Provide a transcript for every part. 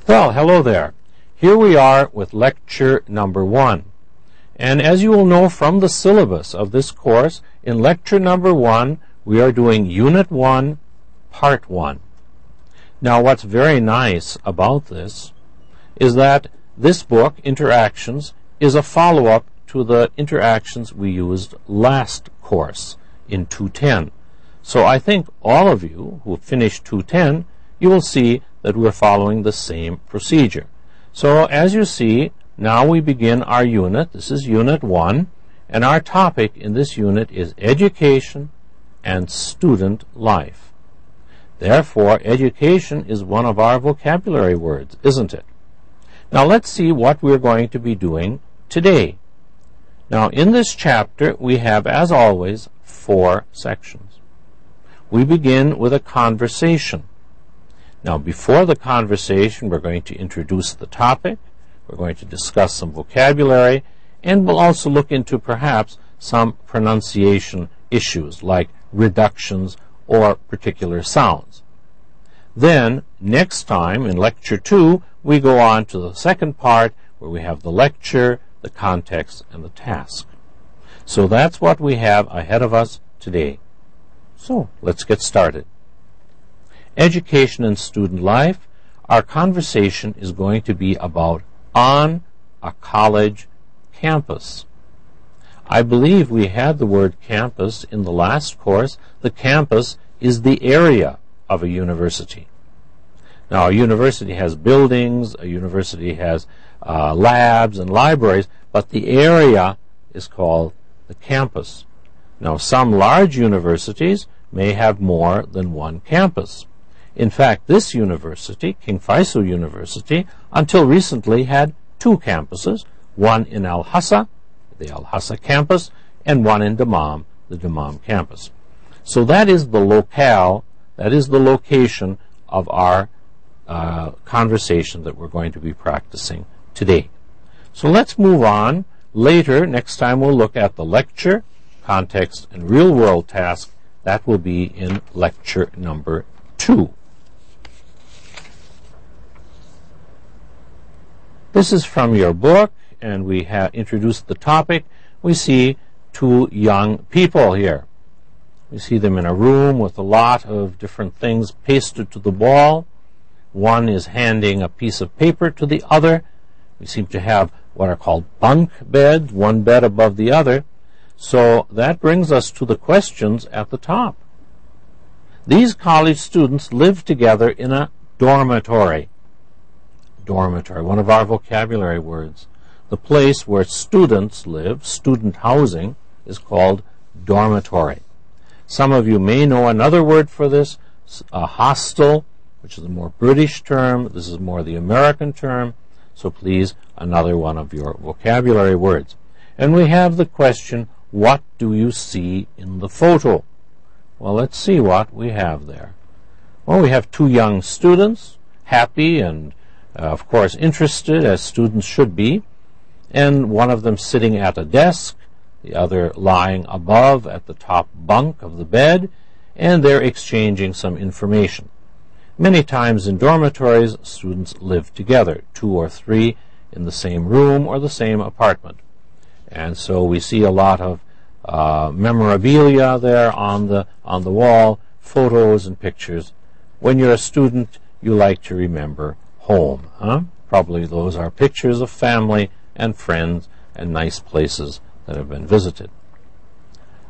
Well, hello there. Here we are with lecture number 1. And as you will know from the syllabus of this course, in lecture number 1, we are doing Unit 1, Part 1. Now, what's very nice about this is that this book, Interactions, is a follow-up to the interactions we used last course in 210. So I think all of you who finished 210, you will see that we're following the same procedure. So as you see, now we begin our unit. This is Unit 1, and our topic in this unit is education and student life. Therefore, education is one of our vocabulary words, isn't it? Now let's see what we're going to be doing today. Now in this chapter, we have, as always, 4 sections. We begin with a conversation. Now, before the conversation, we're going to introduce the topic, we're going to discuss some vocabulary, and we'll also look into perhaps some pronunciation issues like reductions or particular sounds. Then, next time, in Lecture 2, we go on to the second part where we have the lecture, the context, and the task. So that's what we have ahead of us today. So, let's get started. Education and student life, our conversation is going to be about on a college campus. I believe we had the word campus in the last course. The campus is the area of a university. Now, a university has buildings, a university has labs and libraries, but the area is called the campus. Now, some large universities may have more than one campus. In fact, this university, King Faisal University, until recently had 2 campuses, one in Al-Hassa, the Al-Hassa campus, and one in Dammam, the Dammam campus. So that is the locale, that is the location of our conversation that we're going to be practicing today. So let's move on. Later, next time, we'll look at the lecture, context, and real-world task. That will be in lecture number 2. This is from your book, and we have introduced the topic. We see 2 young people here. We see them in a room with a lot of different things pasted to the wall. One is handing a piece of paper to the other. We seem to have what are called bunk beds, one bed above the other. So that brings us to the questions at the top. These college students live together in a dormitory. Dormitory, one of our vocabulary words. The place where students live, student housing, is called dormitory. Some of you may know another word for this, a hostel, which is a more British term. This is more the American term. So please, another one of your vocabulary words. And we have the question, what do you see in the photo? Well, let's see what we have there. Well, we have 2 young students, happy and of course, interested, as students should be, and one of them sitting at a desk, the other lying above at the top bunk of the bed, and they're exchanging some information. Many times in dormitories, students live together, 2 or 3 in the same room or the same apartment. And so we see a lot of memorabilia there on the wall, photos and pictures. When you're a student, you like to remember home, huh? Probably those are pictures of family and friends and nice places that have been visited.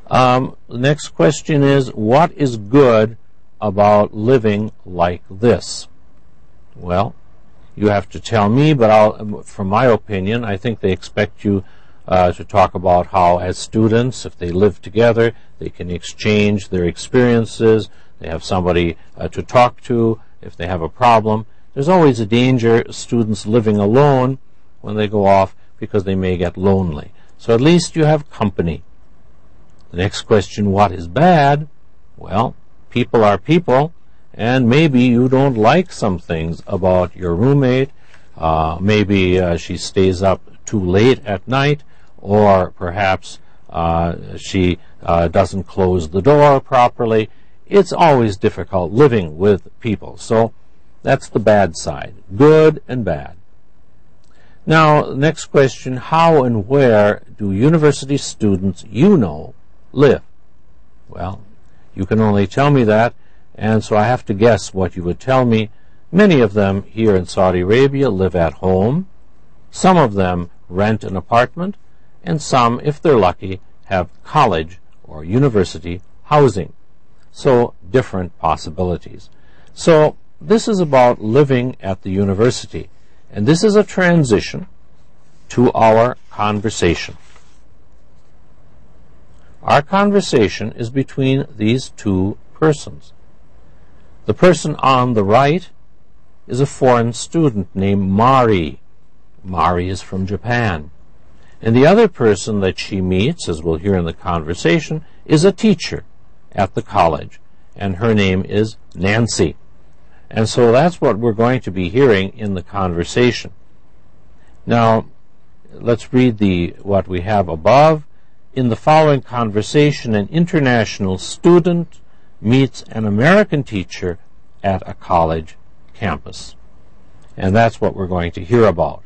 The next question is, what is good about living like this? Well, you have to tell me, but from my opinion, I think they expect you to talk about how, as students, if they live together, they can exchange their experiences, they have somebody to talk to if they have a problem. There's always a danger students living alone when they go off because they may get lonely. So at least you have company. The next question, what is bad? Well, people are people, and maybe you don't like some things about your roommate. Maybe she stays up too late at night, or perhaps she doesn't close the door properly. It's always difficult living with people. So That's the bad side. Good and bad. Now, next question, how and where do university students you know live? Well, you can only tell me that, and so I have to guess what you would tell me. Many of them here in Saudi Arabia live at home. Some of them rent an apartment, and some, if they're lucky, have college or university housing. So, different possibilities. So, this is about living at the university, and this is a transition to our conversation. Our conversation is between these two persons. The person on the right is a foreign student named Mari. Mari is from Japan. And the other person that she meets, as we'll hear in the conversation, is a teacher at the college, and her name is Nancy. And so that's what we're going to be hearing in the conversation. Now, let's read what we have above. In the following conversation, an international student meets an American teacher at a college campus. And that's what we're going to hear about.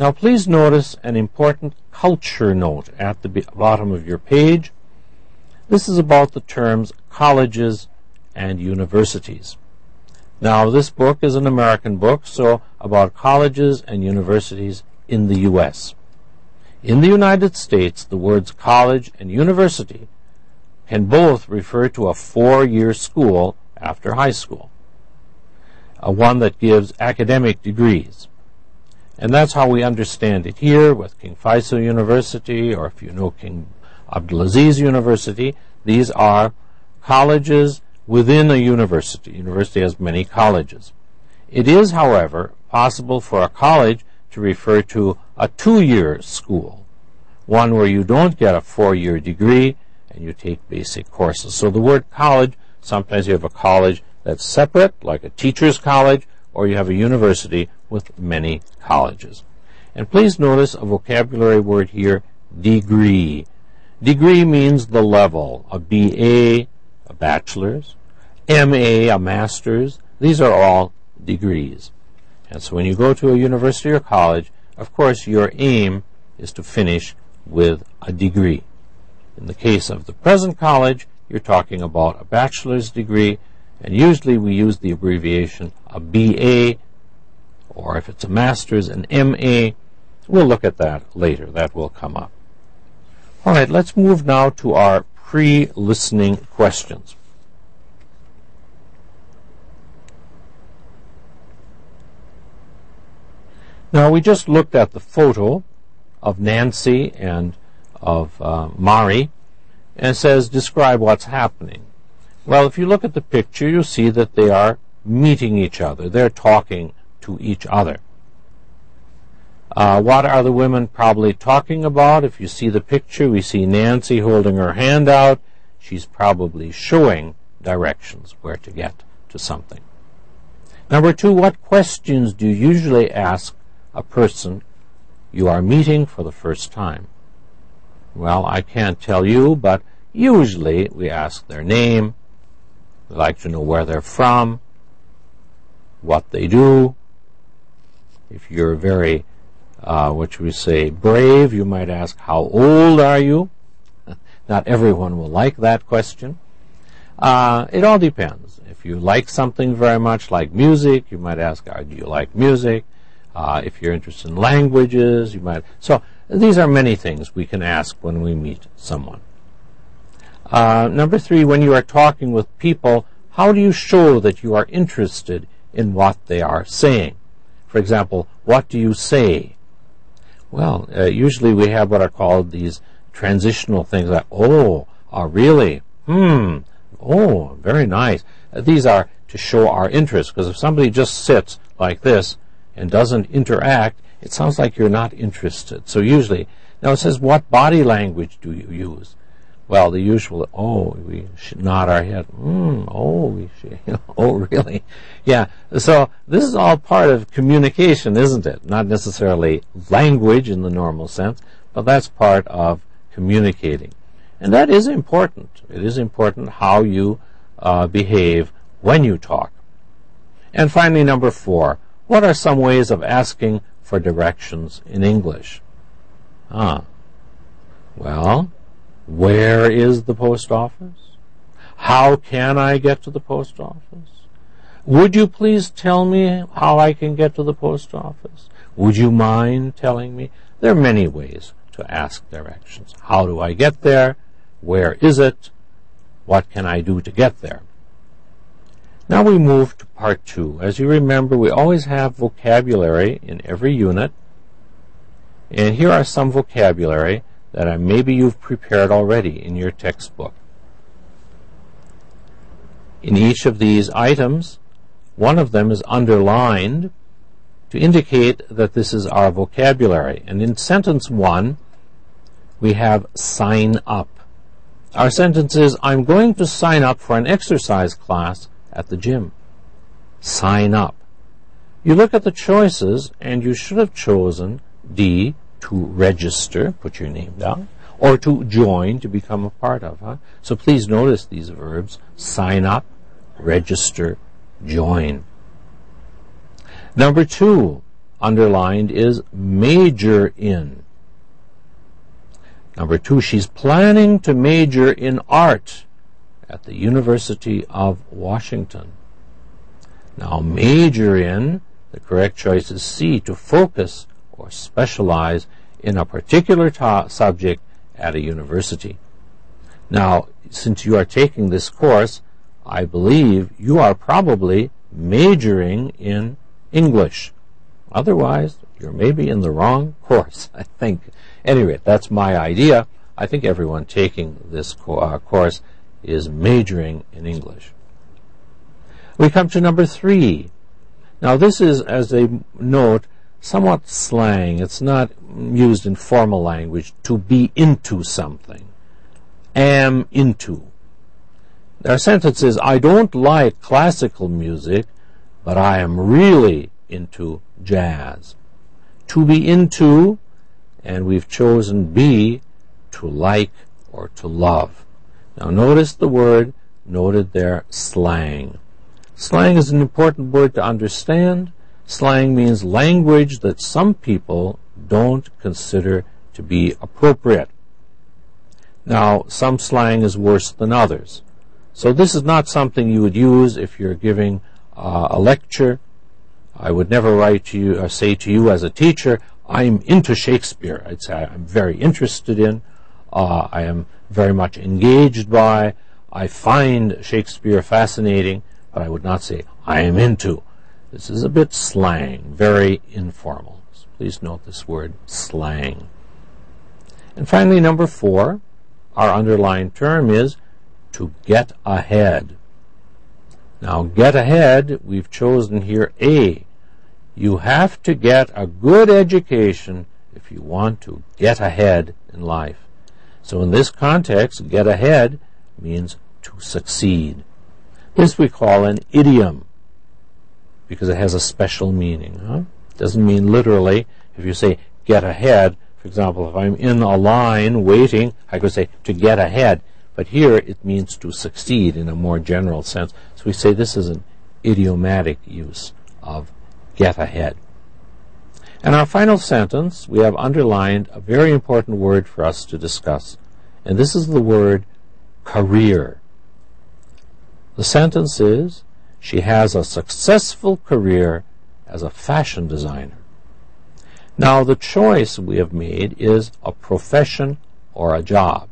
Now, please notice an important culture note at the bottom of your page. This is about the terms colleges and universities. Now, this book is an American book, so about colleges and universities in the U.S. In the United States, the words college and university can both refer to a 4-year school after high school, one that gives academic degrees. And that's how we understand it here with King Faisal University, or if you know King Abdulaziz University. These are colleges within a university. University has many colleges. It is, however, possible for a college to refer to a 2-year school, one where you don't get a 4-year degree and you take basic courses. So the word college, sometimes you have a college that's separate, like a teacher's college, or you have a university with many colleges. And please notice a vocabulary word here, degree. Degree means the level, a BA, a bachelor's, MA, a master's. These are all degrees. And so when you go to a university or college, of course, your aim is to finish with a degree. In the case of the present college, you're talking about a bachelor's degree, and usually we use the abbreviation a BA, or if it's a master's, an MA. We'll look at that later. That will come up. All right, let's move now to our pre-listening questions. Now, we just looked at the photo of Nancy and of Mari, and it says, describe what's happening. Well, if you look at the picture, you'll see that they are meeting each other. They're talking to each other. What are the women probably talking about? If you see the picture, we see Nancy holding her hand out. She's probably showing directions where to get to something. Number 2, what questions do you usually ask a person you are meeting for the first time? Well, I can't tell you, but usually we ask their name. We like to know where they're from, what they do. If you're very, what should we say, brave, you might ask, how old are you? Not everyone will like that question. It all depends. If you like something very much, like music, you might ask, do you like music? If you're interested in languages, you might. So these are many things we can ask when we meet someone. Number 3, when you are talking with people, how do you show that you are interested in what they are saying? For example, what do you say? Well, usually we have what are called these transitional things like, really? Oh, very nice. These are to show our interest, because if somebody just sits like this and doesn't interact, it sounds like you're not interested. So usually, now it says, what body language do you use? Well, the usual, we should nod our head. We should, really? Yeah, so this is all part of communication, isn't it? Not necessarily language in the normal sense, but that's part of communicating. And that is important. It is important how you behave when you talk. And finally, number 4, what are some ways of asking for directions in English? Well, where is the post office? How can I get to the post office? Would you please tell me how I can get to the post office? Would you mind telling me? There are many ways to ask directions. How do I get there? Where is it? What can I do to get there? Now we move to part 2. As you remember, we always have vocabulary in every unit. And here are some vocabulary that maybe you've prepared already in your textbook. In each of these items, one of them is underlined to indicate that this is our vocabulary. And in sentence 1, we have sign up. Our sentence is, I'm going to sign up for an exercise class at the gym. Sign up. You look at the choices, and you should have chosen D, to register, put your name down, or to join, to become a part of. So please notice these verbs: sign up, register, join. Number 2, underlined, is major in. Number 2, she's planning to major in art at the University of Washington. Now, major in, the correct choice is C, to focus or specialize in a particular subject at a university. Now, since you are taking this course, I believe you are probably majoring in English. Otherwise, you're maybe in the wrong course, I think. Anyway, that's my idea. I think everyone taking this course is majoring in English. We come to number 3. Now, this is, as a note, somewhat slang. It's not used in formal language. To be into something. Am into. Our sentence is, I don't like classical music, but I am really into jazz. To be into, and we've chosen B, to like or to love. Now notice the word noted there, slang. Slang is an important word to understand. Slang means language that some people don't consider to be appropriate. Now, some slang is worse than others. So this is not something you would use if you're giving a lecture. I would never write to you or say to you as a teacher, I'm into Shakespeare. I'd say I'm very interested in, I am very much engaged by, I find Shakespeare fascinating, but I would not say, I am into. This is a bit slang, very informal. So please note this word, slang. And finally, number 4, our underlined term is to get ahead. Now, get ahead, we've chosen here A. You have to get a good education if you want to get ahead in life. So in this context, get ahead means to succeed. This we call an idiom because it has a special meaning. It doesn't mean literally. If you say get ahead, for example, if I'm in a line waiting, I could say to get ahead. But here it means to succeed in a more general sense. So we say this is an idiomatic use of get ahead. And our final sentence, we have underlined a very important word for us to discuss. And this is the word career. The sentence is, she has a successful career as a fashion designer. Now, the choice we have made is a profession or a job.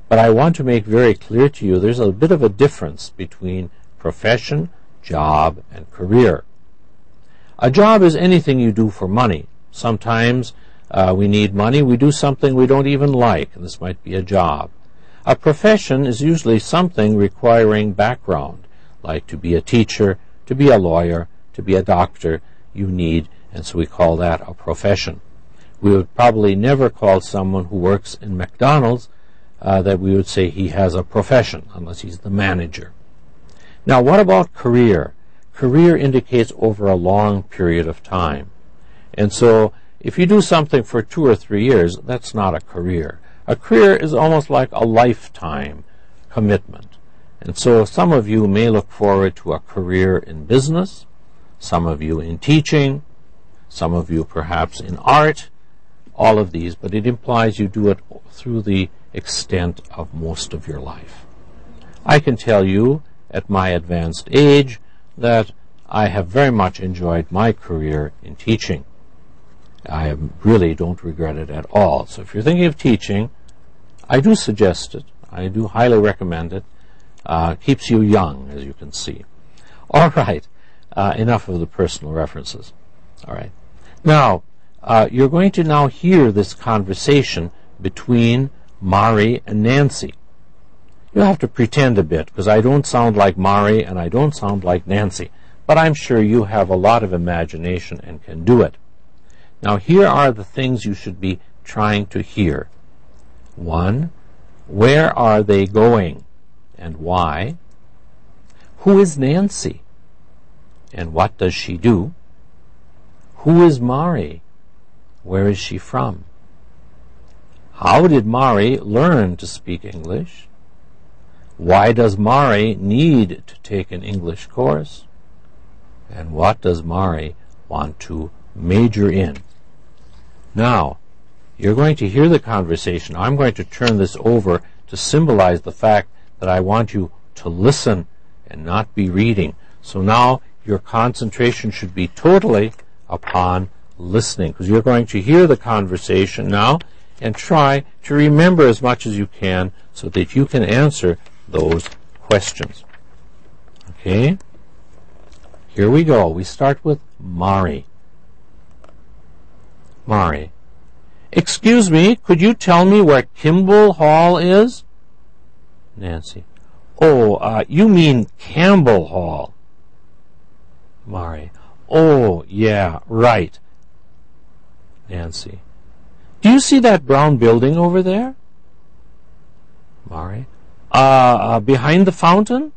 But I want to make very clear to you there's a bit of a difference between profession, job, and career. A job is anything you do for money. Sometimes we need money. We do something we don't even like, and this might be a job. A profession is usually something requiring background, like to be a teacher, to be a lawyer, to be a doctor. You need, and so we call that a profession. We would probably never call someone who works in McDonald's that we would say he has a profession, unless he's the manager. Now, what about career? Career indicates over a long period of time. And so, if you do something for 2 or 3 years, that's not a career. A career is almost like a lifetime commitment. And so some of you may look forward to a career in business, some of you in teaching, some of you perhaps in art, all of these, but it implies you do it through the extent of most of your life. I can tell you at my advanced age that I have very much enjoyed my career in teaching. I really don't regret it at all. So if you're thinking of teaching, I do suggest it. I do highly recommend it. Keeps you young, as you can see. All right. Enough of the personal references. All right. Now, you're going to now hear this conversation between Mari and Nancy. You'll have to pretend a bit, because I don't sound like Mari and I don't sound like Nancy. But I'm sure you have a lot of imagination and can do it. Now, here are the things you should be trying to hear. 1, where are they going and why? Who is Nancy and what does she do? Who is Mari? Where is she from? How did Mari learn to speak English? Why does Mari need to take an English course? And what does Mari want to major in? Now, you're going to hear the conversation. I'm going to turn this over to symbolize the fact that I want you to listen and not be reading. So now your concentration should be totally upon listening, because you're going to hear the conversation now and try to remember as much as you can so that you can answer those questions. Okay? Here we go. We start with Mari. Mari. Excuse me, could you tell me where Kimball Hall is? Nancy. Oh, you mean Campbell Hall. Mari. Oh, yeah, right. Nancy. Do you see that brown building over there? Mari. Behind the fountain?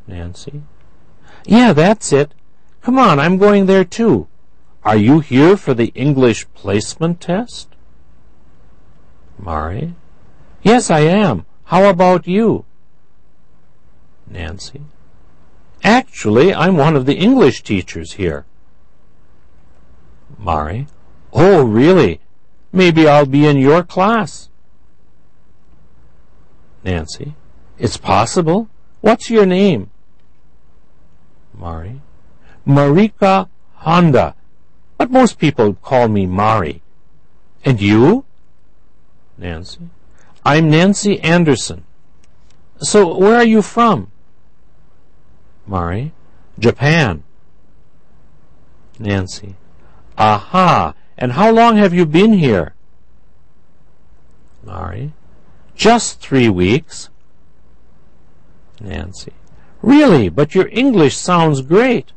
Nancy. Yeah, that's it. Come on, I'm going there too. Are you here for the English placement test? Mari. Yes, I am. How about you? Nancy. Actually, I'm one of the English teachers here. Mari. Oh, really? Maybe I'll be in your class. Nancy. It's possible. What's your name? Mari. Marika Honda. But most people call me Mari. And you? Nancy. I'm Nancy Anderson. So where are you from? Mari. Japan. Nancy. Aha. And how long have you been here? Mari. Just 3 weeks. Nancy. Really? But your English sounds great.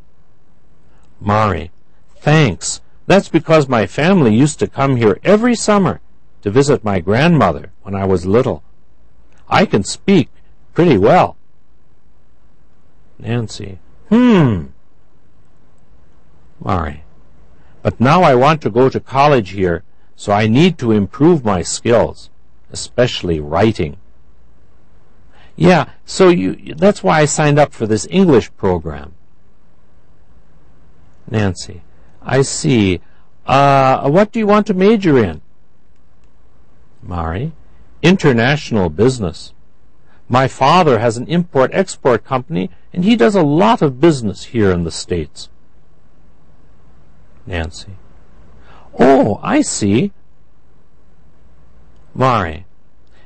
Mari. Thanks. That's because my family used to come here every summer to visit my grandmother when I was little. I can speak pretty well. Nancy. Mari. But now I want to go to college here, so I need to improve my skills, especially writing. Yeah, so that's why I signed up for this English program. Nancy. I see. What do you want to major in? Mari. International business. My father has an import-export company, and he does a lot of business here in the States. Nancy. Oh, I see. Mari.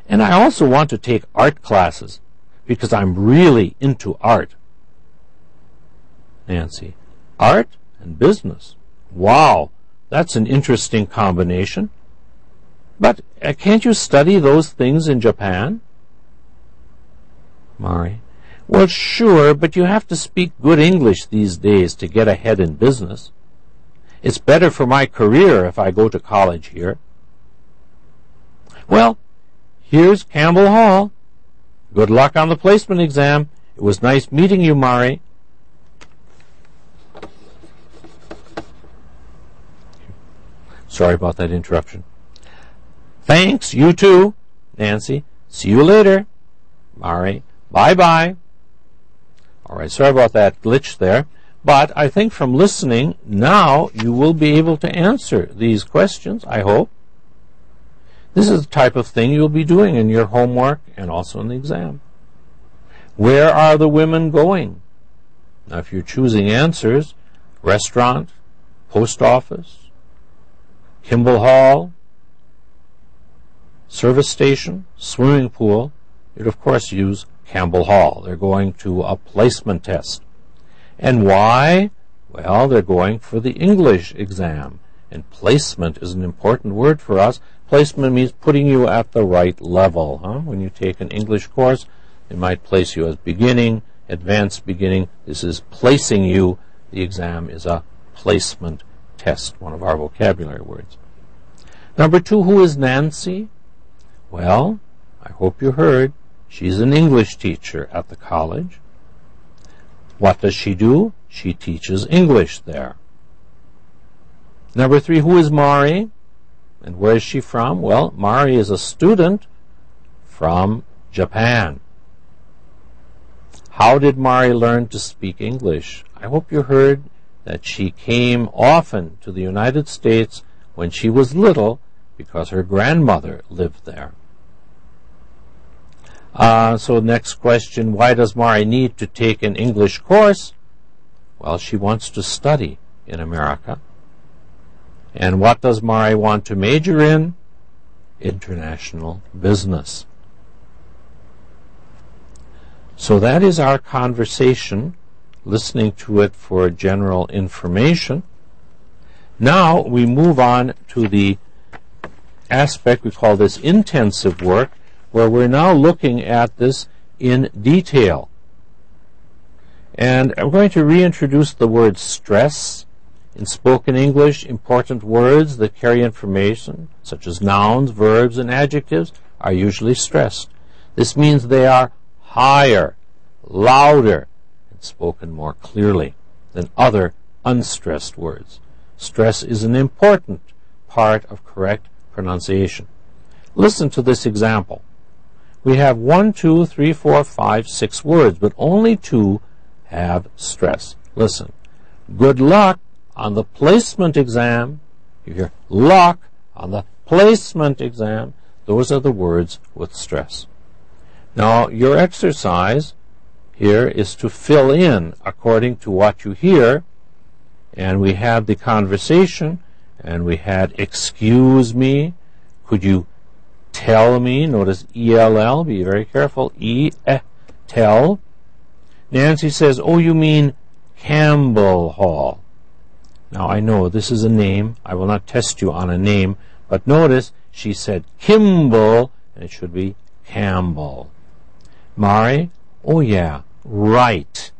And I also want to take art classes, because I'm really into art. Nancy. Art and business. Wow, that's an interesting combination. But can't you study those things in Japan? Mari. Well, sure, but you have to speak good English these days to get ahead in business. It's better for my career if I go to college here. Well, here's Campbell Hall. Good luck on the placement exam. It was nice meeting you, Mari. Sorry about that interruption. Thanks, you too. Nancy. See you later. Mari. Bye-bye. All right, sorry about that glitch there. But I think from listening, now you will be able to answer these questions, I hope. This is the type of thing you'll be doing in your homework and also in the exam. Where are the women going? Now, if you're choosing answers, restaurant, post office, Kimball Hall, service station, swimming pool, you'd of course use Campbell Hall. They're going to a placement test. And why? Well, they're going for the English exam. And placement is an important word for us. Placement means putting you at the right level. When you take an English course, they might place you as beginning, advanced beginning. This is placing you. The exam is a placement test, one of our vocabulary words. Number 2, who is Nancy? Well, I hope you heard, she's an English teacher at the college. What does she do? She teaches English there. Number 3, who is Mari? And where is she from? Well, Mari is a student from Japan. How did Mari learn to speak English? I hope you heard that she came often to the United States when she was little because her grandmother lived there. So next question, why does Mari need to take an English course? Well, she wants to study in America. And what does Mari want to major in? International business. So that is our conversation, listening to it for general information. Now we move on to the aspect we call this intensive work, where we're now looking at this in detail. And I'm going to reintroduce the word stress. In spoken English, important words that carry information, such as nouns, verbs, and adjectives, are usually stressed. This means they are higher, louder, and spoken more clearly than other unstressed words. Stress is an important part of correct pronunciation. Listen to this example. We have 1, 2, 3, 4, 5, 6 words, but only 2 have stress. Listen. Good luck on the placement exam. You hear luck on the placement exam. Those are the words with stress. Now, your exercise here is to fill in according to what you hear. And we had the conversation, and we had excuse me. Could you tell me? Notice E-L-L. Be very careful. Tell. Nancy says, oh, you mean Campbell Hall. Now, I know this is a name. I will not test you on a name. But notice she said Kimball, and it should be Campbell. Mari, oh, yeah, right.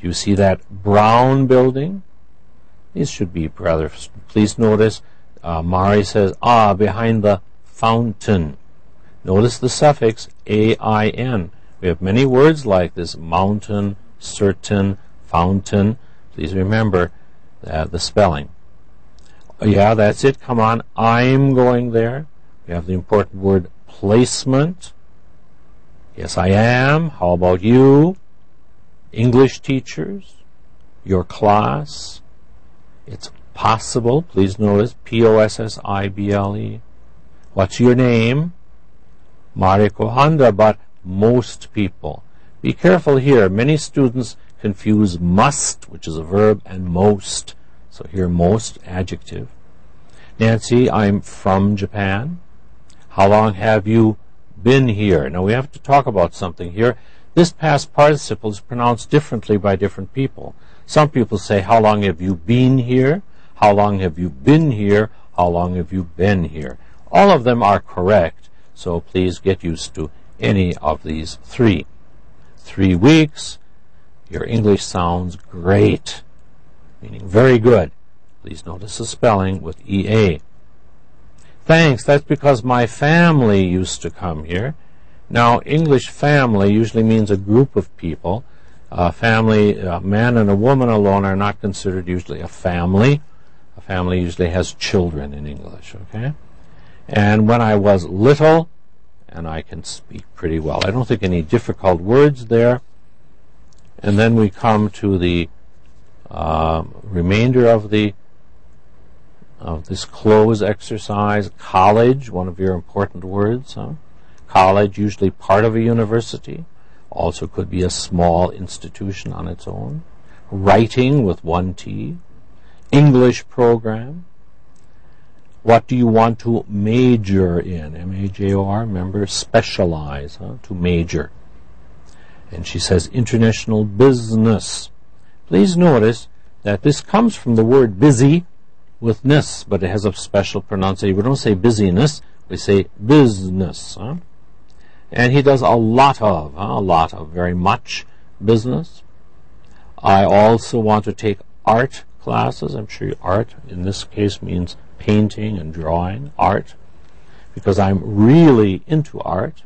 Do you see that brown building? These should be rather, please notice, Mari says, behind the fountain. Notice the suffix A-I-N. We have many words like this, mountain, certain, fountain. Please remember the spelling. Yeah, that's it. Come on. I'm going there. We have the important word placement. Yes, I am. How about you? English teachers, your class. It's possible. Please notice P-O-S-S-I-B-L-E. What's your name? Mariko Honda, but most people. Be careful here. Many students confuse must, which is a verb, and most. So here, most, adjective. Nancy, I'm from Japan. How long have you been here? Now, we have to talk about something here. This past participle is pronounced differently by different people. Some people say, how long have you been here? How long have you been here? How long have you been here? All of them are correct, so please get used to any of these 3. 3 weeks. Your English sounds great, meaning very good. Please notice the spelling with E-A. Thanks, that's because my family used to come here. Now, English family usually means a group of people. Family, a man and a woman alone are not considered usually a family. A family usually has children in English, okay? And when I was little, and I can speak pretty well. I don't think any difficult words there. And then we come to the remainder of this close exercise. College, one of your important words. College, usually part of a university, also could be a small institution on its own. Writing with one T. English program. What do you want to major in? M-A-J-O-R, remember, specialize, to major. And she says international business. Please notice that this comes from the word busy with ness, but it has a special pronunciation. We don't say busyness, we say business. And he does a lot of, very much business. I also want to take art classes. I'm sure art in this case means painting and drawing, art, because I'm really into art,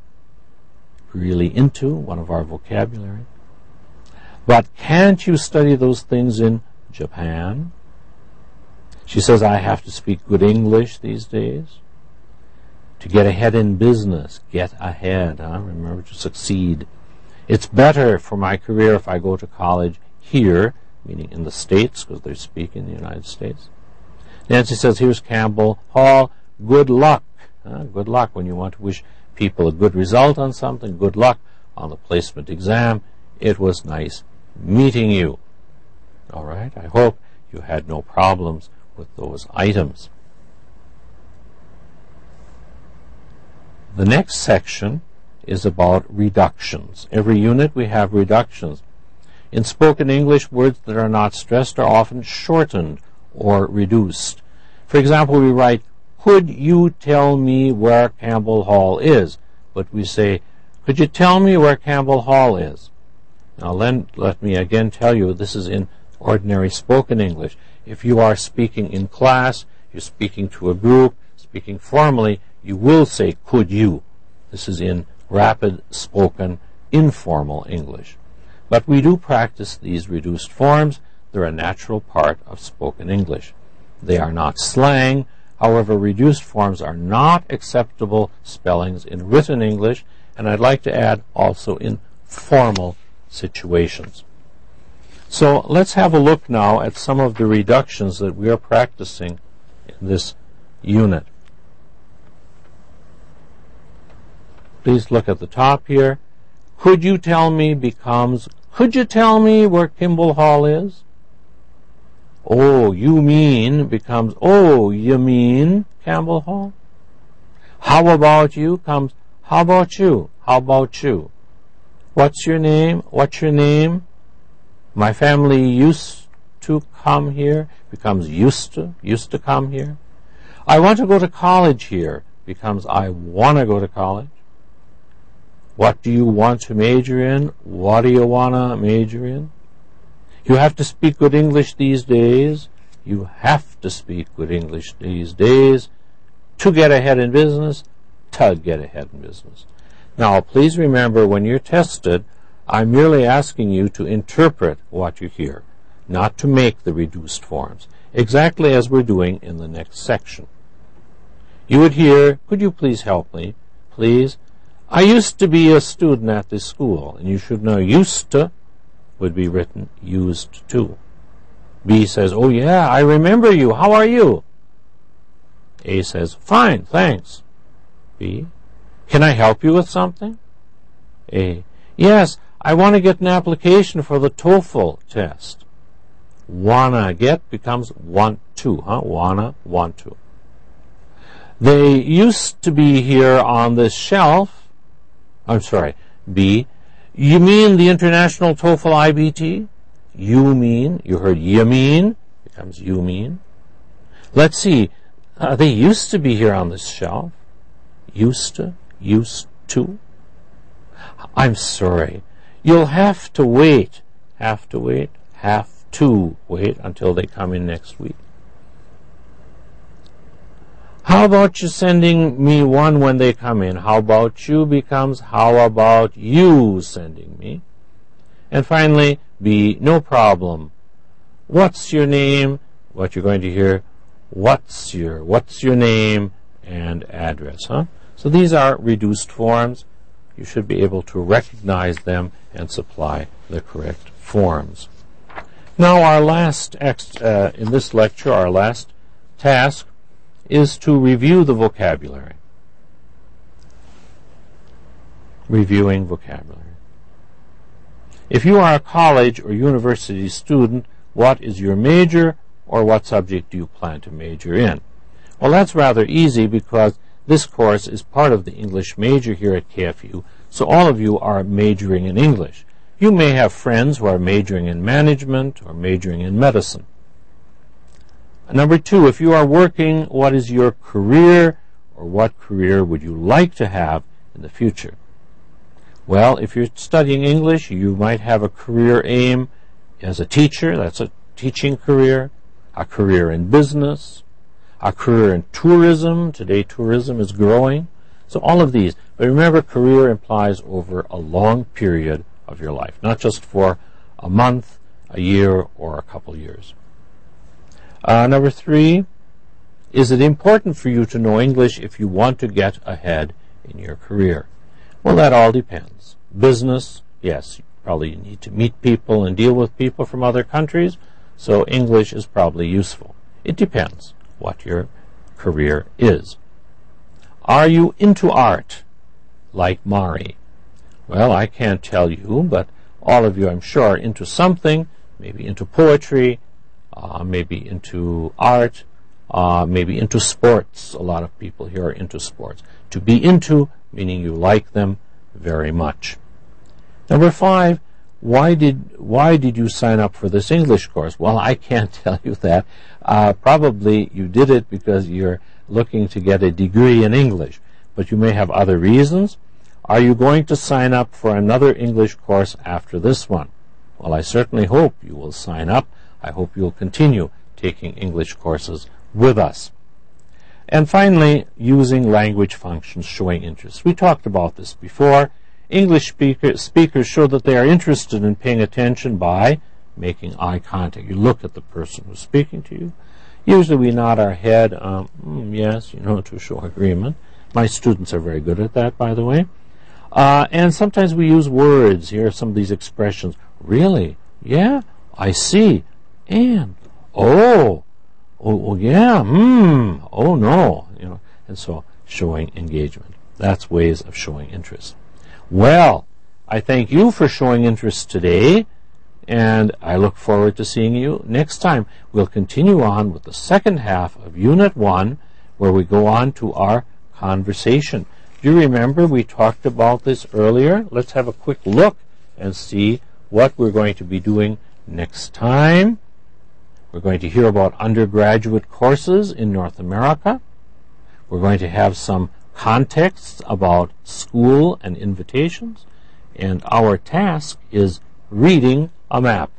really into one of our vocabulary. But can't you study those things in Japan? She says, I have to speak good English these days. To get ahead in business, get ahead, remember, to succeed. It's better for my career if I go to college here, meaning in the States, because they speak in the United States. Nancy says, here's Campbell Hall, good luck. Good luck when you want to wish people a good result on something. Good luck on the placement exam. It was nice meeting you. All right, I hope you had no problems with those items. The next section is about reductions. Every unit we have reductions. In spoken English, words that are not stressed are often shortened or reduced. For example, we write, could you tell me where Campbell Hall is? But we say, could you tell me where Campbell Hall is? Now let me again tell you, this is in ordinary spoken English. If you are speaking in class, you're speaking to a group, speaking formally, you will say, could you? This is in rapid spoken informal English. But we do practice these reduced forms. They're a natural part of spoken English. They are not slang. However, reduced forms are not acceptable spellings in written English, and I'd like to add also in formal situations. So let's have a look now at some of the reductions that we are practicing in this unit. Please look at the top here. Could you tell me becomes, could you tell me where Campbell Hall is? Oh, you mean becomes, oh, you mean Campbell Hall? How about you comes, how about you? How about you? What's your name? What's your name? My family used to come here becomes used to come here. I want to go to college here becomes I want to go to college. What do you want to major in? What do you want to major in? You have to speak good English these days. You have to speak good English these days to get ahead in business, to get ahead in business. Now, please remember, when you're tested, I'm merely asking you to interpret what you hear, not to make the reduced forms, exactly as we're doing in the next section. You would hear, could you please help me, please? I used to be a student at this school, and you should know used to would be written used to. B says, oh yeah, I remember you. How are you? A says, fine, thanks. B, can I help you with something? A, yes, I want to get an application for the TOEFL test. Wanna get becomes want to, Wanna, want to. They used to be here on this shelf. I'm sorry, B. You mean the International TOEFL IBT? You mean, you heard you mean, becomes you mean. Let's see, they used to be here on this shelf. Used to. I'm sorry. You'll have to wait until they come in next week. How about you sending me one when they come in? How about you becomes how about you sending me? And finally, B, no problem. What's your name? What you're going to hear, what's your name and address, So these are reduced forms. You should be able to recognize them and supply the correct forms. Now our last in this lecture, our last task is to review the vocabulary. Reviewing vocabulary. If you are a college or university student, what is your major, or what subject do you plan to major in? Well, that's rather easy because this course is part of the English major here at KFU, so all of you are majoring in English. You may have friends who are majoring in management or majoring in medicine. Number 2, if you are working, what is your career, or what career would you like to have in the future? Well, if you're studying English, you might have a career aim as a teacher. That's a teaching career. A career in business. A career in tourism. Today, tourism is growing. So all of these. But remember, career implies over a long period of your life, not just for a month, a year, or a couple years. Number 3, is it important for you to know English if you want to get ahead in your career? Well, that all depends. Business, yes, you probably need to meet people and deal with people from other countries, so English is probably useful. It depends what your career is. Are you into art, like Mari? Well, I can't tell you, but all of you, I'm sure, are into something, maybe into poetry, maybe into art, maybe into sports. A lot of people here are into sports. To be into, meaning you like them very much. Number 5, why did you sign up for this English course? Well, I can't tell you that. Probably you did it because you're looking to get a degree in English, but you may have other reasons. Are you going to sign up for another English course after this one? Well, I certainly hope you will sign up. I hope you'll continue taking English courses with us. And finally, using language functions showing interest. We talked about this before. English speakers show that they are interested in paying attention by making eye contact. You look at the person who's speaking to you. Usually we nod our head, yes, to show agreement. My students are very good at that, by the way. And sometimes we use words. Here are some of these expressions. Really? Yeah? I see. And? Oh, yeah, oh no, and so showing engagement. That's ways of showing interest. Well, I thank you for showing interest today, and I look forward to seeing you next time. We'll continue on with the second half of Unit 1, where we go on to our conversation. Do you remember we talked about this earlier? Let's have a quick look and see what we're going to be doing next time. We're going to hear about undergraduate courses in North America. We're going to have some context about school and invitations. And our task is reading a map.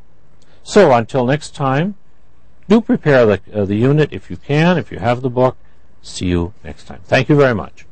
So until next time, do prepare the unit if you can, if you have the book. See you next time. Thank you very much.